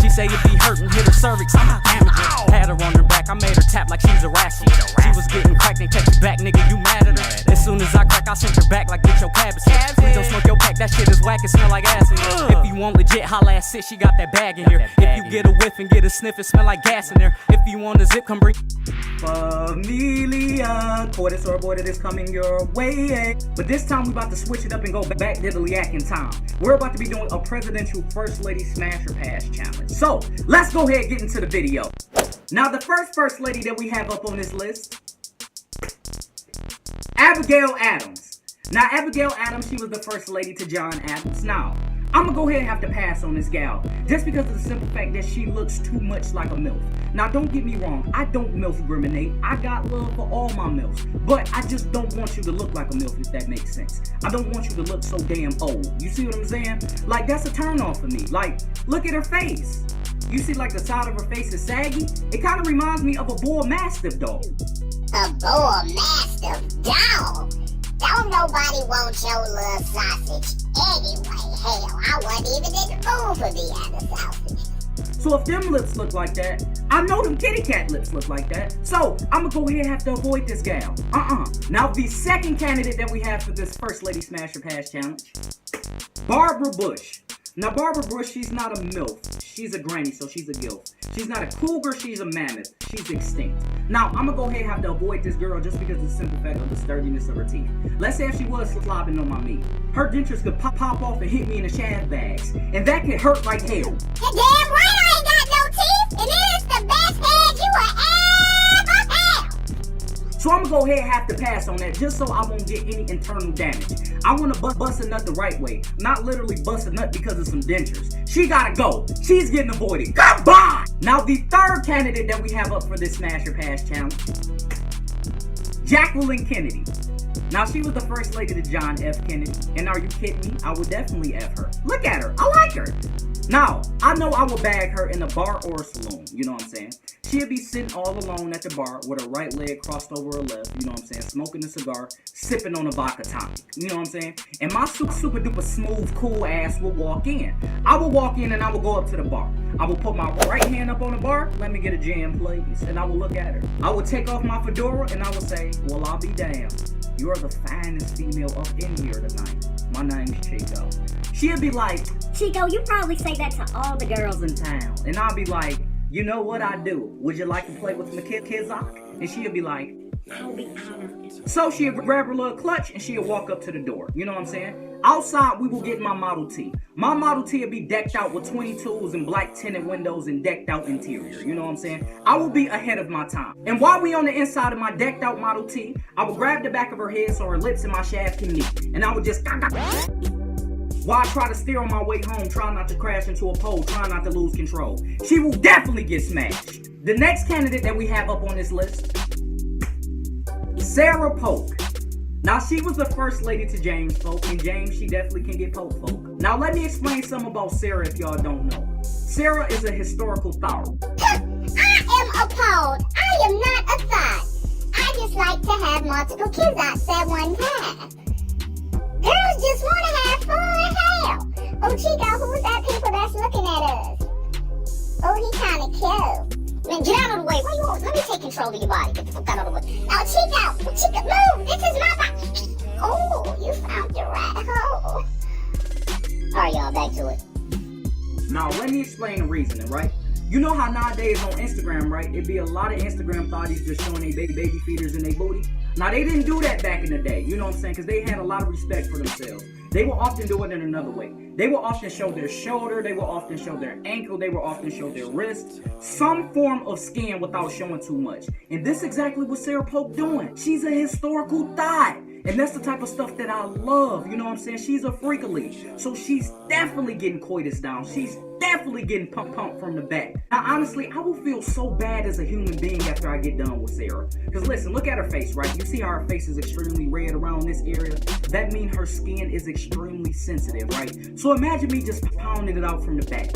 She say it be hurting, hit her cervix, I'm damaged. Had her on her back, I made her tap like she's a racket. She was getting cracked and kept you back, nigga, you mad at her? As soon as I crack, I sent her back like get your cabbage. Please don't smoke your pack, that shit is whack, it smell like ass in here. If you want legit, holla at sis, she got that bag in here. If you get a whiff and get a sniff, it smell like gas in there. If you want a zip, come bring Familia, Coitus or Avoid is coming your way. But this time we about to switch it up and go back diddly-yak in time. We're about to be doing a presidential First Lady Smash or Pass challenge. So, let's go ahead and get into the video. Now, the first lady that we have up on this list, Abigail Adams. Now, Abigail Adams, she was the first lady to John Adams. Now, I'm gonna go ahead and have to pass on this gal, just because of the simple fact that she looks too much like a MILF. Now, don't get me wrong, I don't MILF discriminate. I got love for all my MILFs, but I just don't want you to look like a MILF, if that makes sense. I don't want you to look so damn old. You see what I'm saying? Like, that's a turn off for me. Like, look at her face. You see, like, the side of her face is saggy? It kind of reminds me of a bull mastiff dog. A bull mastiff dog? Don't nobody want your little sausage anyway. Hell, I wasn't even in the mood for the other sausages. So if them lips look like that, I know them kitty cat lips look like that. So I'm gonna go ahead and have to avoid this gal. Now the second candidate that we have for this First Lady Smash or Pass challenge, Barbara Bush. Now Barbara Bush, she's not a MILF. She's a granny, so she's a gilf. She's not a cougar, she's a mammoth. She's extinct. Now, I'm gonna go ahead and have to avoid this girl just because of the simple fact of the sturdiness of her teeth. Let's say if she was slobbing on my meat. Her dentures could pop off and hit me in the shaft bags. And that could hurt like hell. You're damn right I ain't got no teeth, and it is the best head you will ever have. So I'm gonna go ahead and have to pass on that just so I won't get any internal damage. I wanna bust a nut the right way, not literally bust a nut because of some dentures. She gotta go. She's getting avoided. Goodbye! Now the third candidate that we have up for this Smash or Pass challenge, Jacqueline Kennedy. Now she was the first lady to John F. Kennedy. And are you kidding me? I would definitely F her. Look at her. I like her. Now, I know I will bag her in a bar or a saloon. You know what I'm saying? She'll be sitting all alone at the bar with her right leg crossed over her left. You know what I'm saying? Smoking a cigar, sipping on a vodka tonic. You know what I'm saying? And my super duper smooth, cool ass will walk in. I will walk in and I will go up to the bar. I will put my right hand up on the bar. Let me get a jam, please. And I will look at her. I will take off my fedora and I will say, well, I'll be damned. You are the finest female up in here tonight. My name's Chico. She'll be like, Chico, you probably say that to all the girls in town. And I'll be like, you know what I do? Would you like to play with my Kizak? And she'll be like, I'll be honored. So she'll grab her little clutch and she'll walk up to the door. You know what I'm saying? Outside, we will get my Model T. My Model T will be decked out with 22s and black tinted windows and decked out interior. You know what I'm saying? I will be ahead of my time. And while we on the inside of my decked out Model T, I will grab the back of her head so her lips and my shaft can meet. And I will just while I try to steer on my way home, try not to crash into a pole, try not to lose control. She will definitely get smashed. The next candidate that we have up on this list, Sarah Polk. Now, she was the first lady to James Polk, and James, she definitely can get Polk. Now, let me explain something about Sarah if y'all don't know. Sarah is a historical thought. I am appalled. I am not a thought. I just like to have multiple kids out at one time. Girls just want to have fun. Hell. Oh, Chico, who's that people that's looking at us? Oh, he kind of cute. Man, get out of the way. Why you always? Let me take control of your body. Get the fuck out of the way. Now, Chico, move. This is my body. Oh, you found the right hole. All right, y'all, back to it. Now, let me explain the reasoning, right? You know how nowadays on Instagram, right, it'd be a lot of Instagram thotties just showing their baby feeders and their booty. Now, they didn't do that back in the day, you know what I'm saying? Because they had a lot of respect for themselves. They will often do it in another way. They will often show their shoulder, they will often show their ankle, they will often show their wrist. Some form of skin without showing too much. And this is exactly what Sarah Polk doing. She's a historical thought. And that's the type of stuff that I love. You know what I'm saying? She's a freakily. So she's definitely getting coitus down. She's definitely getting pump from the back. Now, honestly, I will feel so bad as a human being after I get done with Sarah. Because listen, look at her face, right? You see how her face is extremely red around this area? That means her skin is extremely sensitive, right? So imagine me just pounding it out from the back.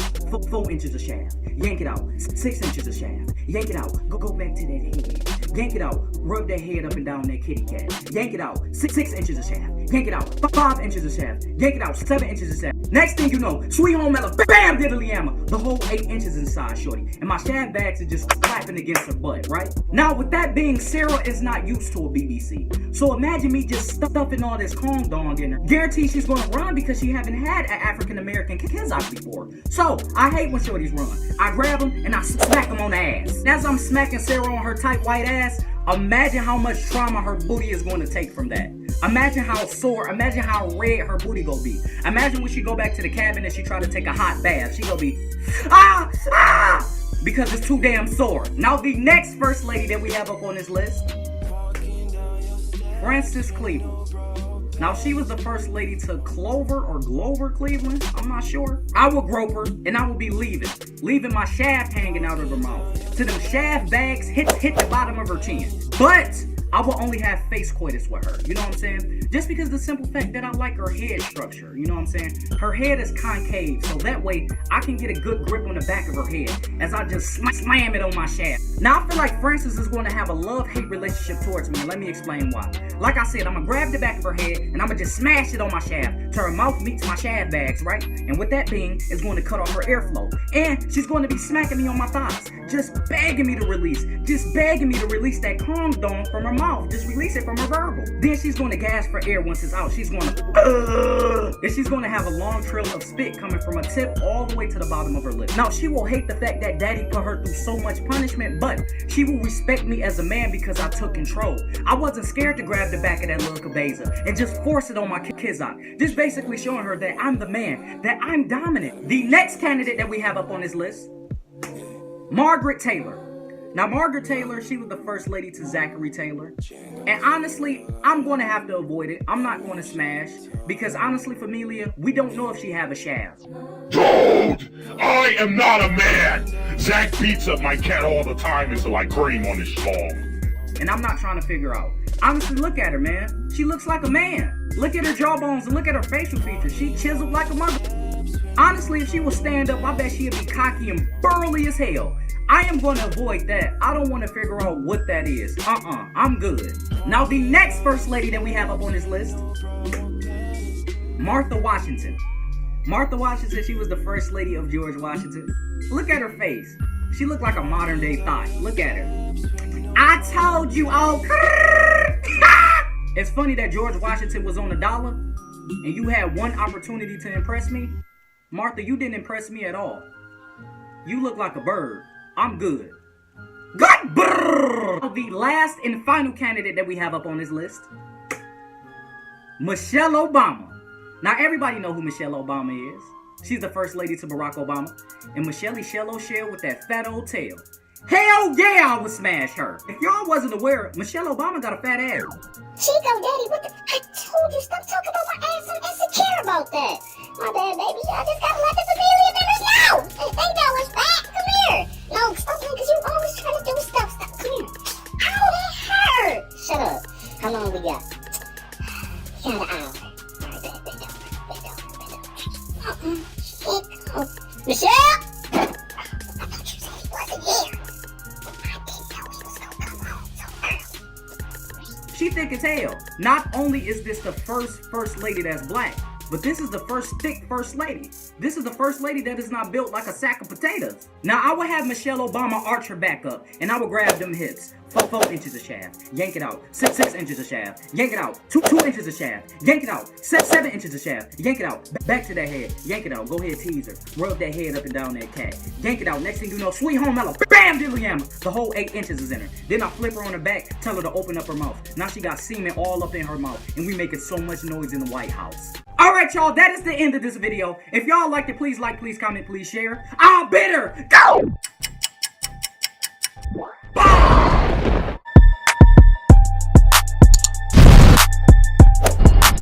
4 inches of shaft. Yank it out. 6 inches of shaft. Yank it out. Go back to that head. Yank it out. Rub that head up and down that kitty cat. Yank it out. 6 inches of shaft. Yank it out. 5 inches of shaft. Yank it out. 7 inches of shaft. Next thing you know, sweet home Ella, bam, diddly yammer. The whole 8 inches inside, shorty. And my shaft bags are just clapping against her butt, right? Now, with that being, Sarah is not used to a BBC. So imagine me just stuffing all this Kong dong in her. Guarantee she's gonna run because she haven't had an African-American kizak before. So, I hate when shorties run. I grab them and I smack them on the ass. As I'm smacking Sarah on her tight white ass, imagine how much trauma her booty is going to take from that. Imagine how sore, imagine how red her booty gonna be. Imagine when she go back to the cabin and she try to take a hot bath. She gonna be, because it's too damn sore. Now the next first lady that we have up on this list, Frances Cleveland. Now she was the first lady to Clover or Glover Cleveland, I'm not sure. I would grope her and I would be leaving my shaft hanging out of her mouth. Till them shaft bags hit the bottom of her chin. But I will only have face coitus with her, you know what I'm saying? Just because the simple fact that I like her head structure, you know what I'm saying? Her head is concave, so that way I can get a good grip on the back of her head as I just slam it on my shaft. Now I feel like Frances is going to have a love-hate relationship towards me, and let me explain why. Like I said, I'm going to grab the back of her head and I'm going to just smash it on my shaft till her mouth meets my shaft bags, right? And with that being, it's going to cut off her airflow. And she's going to be smacking me on my thighs, just begging me to release that Kong dong from her mouth. Just release it from her verbal. Then she's going to gasp for air once it's out. She's going to, and she's going to have a long trail of spit coming from a tip all the way to the bottom of her lip. Now, she will hate the fact that daddy put her through so much punishment, but she will respect me as a man because I took control. I wasn't scared to grab the back of that little cabeza and just force it on my kizak. Just basically showing her that I'm the man, that I'm dominant. The next candidate that we have up on this list, Margaret Taylor. Now, Margaret Taylor, she was the first lady to Zachary Taylor. And honestly, I'm going to have to avoid it. I'm not going to smash. Because honestly, Familia, we don't know if she have a shaft. Dude, I am not a man. Zach beats up my cat all the time until I cream on his schlong. And I'm not trying to figure out. Honestly, look at her, man. She looks like a man. Look at her jawbones and look at her facial features. She chiseled like a mother. Honestly, if she would stand up, I bet she'd be cocky and burly as hell. I am going to avoid that. I don't want to figure out what that is. I'm good. Now, the next first lady that we have up on this list, Martha Washington. Martha Washington, she was the first lady of George Washington. Look at her face. She looked like a modern day thought. Look at her. I told you all. It's funny that George Washington was on the dollar and you had one opportunity to impress me. Martha, you didn't impress me at all. You look like a bird. I'm good. Good brrr. The last and final candidate that we have up on this list, Michelle Obama. Now everybody know who Michelle Obama is. She's the first lady to Barack Obama. And Michelle O'Shell with that fat old tail. Hell yeah, I would smash her. If y'all wasn't aware, Michelle Obama got a fat ass. Chico, Daddy, what the? I told you, stop talking about my ass. I'm insecure about that. My bad, baby. I just gotta let the familiar members know. They know it's fat. Come here. No, stop playing, because you always trying to do stuff. Stop. Come here. Ow, that hurt. Shut up. How long we got? We got an hour. All right, bet. Chico. Michelle? I thought you said he wasn't here. I didn't know he was gonna come home so early. She thick as hell. Not only is this the first lady that's black, but this is the first thick first lady. This is the first lady that is not built like a sack of potatoes. Now, I would have Michelle Obama arch her back up, and I would grab them hips. 4 inches of shaft, yank it out. 6 inches of shaft, yank it out. 2 inches of shaft, yank it out. 7 inches of shaft, yank it out. Back to that head, yank it out. Go ahead, tease her. Rub that head up and down that cat. Yank it out. Next thing you know, sweet home Ella, bam, diddly yammer. The whole 8 inches is in her. Then I flip her on her back, tell her to open up her mouth. Now she got semen all up in her mouth, and we making so much noise in the White House. Alright, y'all, that is the end of this video. If y'all liked it, please like, please comment, please share. I'll bid her. Go!